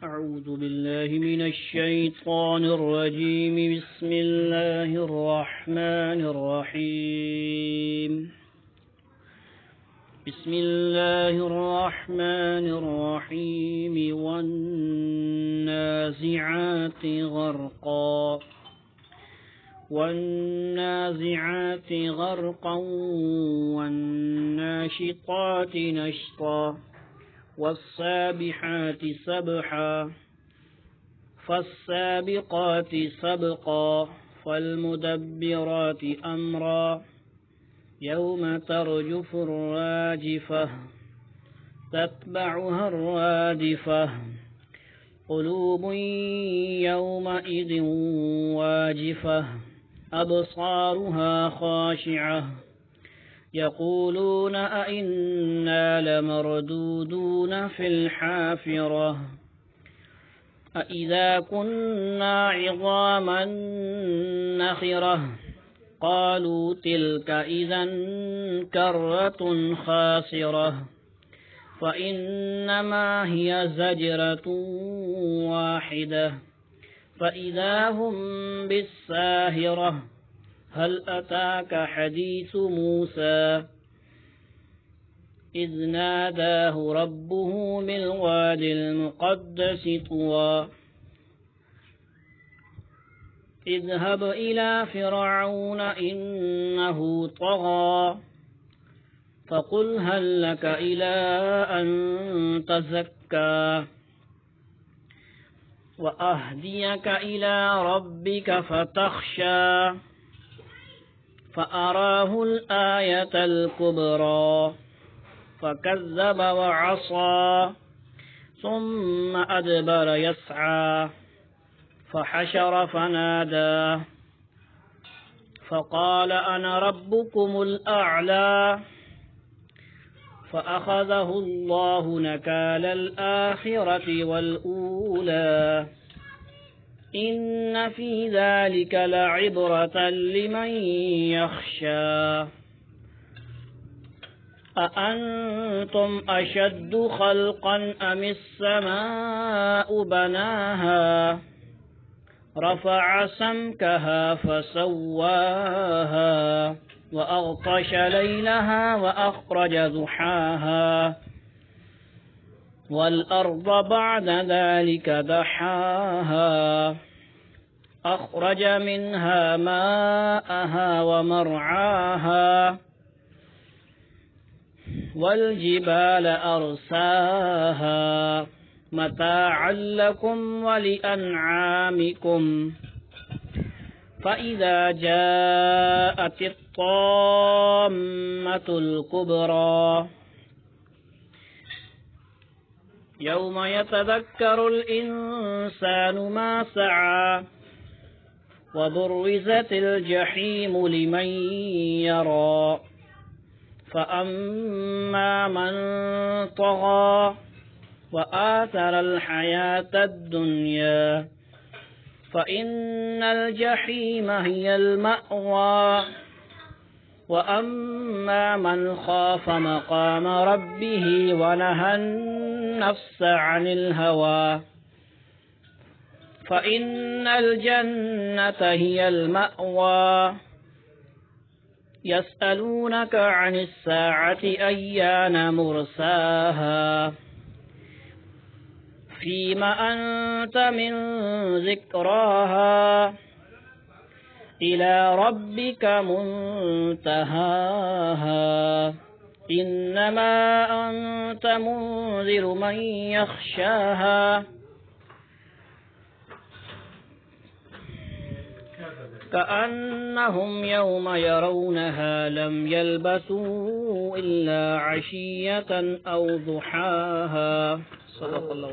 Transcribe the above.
أعوذ بالله من الشيطان الرجيم بسم الله الرحمن الرحيم بسم الله الرحمن الرحيم والنازعات غرقا والناشطات نشطا والسابحات سبحا فالسابقات سبقا فالمدبرات أمرا يوم ترجف الراجفة تتبعها الرادفة قلوب يومئذ واجفة أبصارها خاشعة يقولون أئنا لمردودون في الحافرة أئذا كنا عظاما نخرة قالوا تلك إذا كرة خاسرة فإنما هي زجرة واحدة فإذا هم بالساهرة هل أتاك حديث موسى إذ ناداه ربه بالواد المقدس طوى اذهب إلى فرعون إنه طغى فقل هل لك إلى أن تزكى وأهديك إلى ربك فتخشى فأراه الآية الكبرى فكذب وعصى ثم أدبر يسعى فحشر فنادى فقال أنا ربكم الأعلى فأخذه الله نكال الآخرة والأولى إن في ذلك لعبرة لمن يخشى أأنتم أشد خلقا أم السماء بناها رفع سمكها فسواها وأغطش ليلها وأخرج ضحاها والأرض بعد ذلك دحاها أخرج منها ماءها ومرعاها والجبال أرساها متاعا لكم ولأنعامكم فإذا جاءت الطامة الكبرى يوم يتذكر الإنسان ما سعى وبرزت الجحيم لمن يرى فأما من طغى وآثر الحياة الدنيا فإن الجحيم هي المأوى وأما من خاف مقام ربه ونهى النفس عن الهوى فإن الجنة هي المأوى يسألونك عن الساعة أيان مرساها فيم أنت من ذكراها إلى ربك منتهاها إنما أنت منذر من يخشاها كأنهم يوم يرونها لم يلبثوا إلا عشية أو ضحاها صدق الله.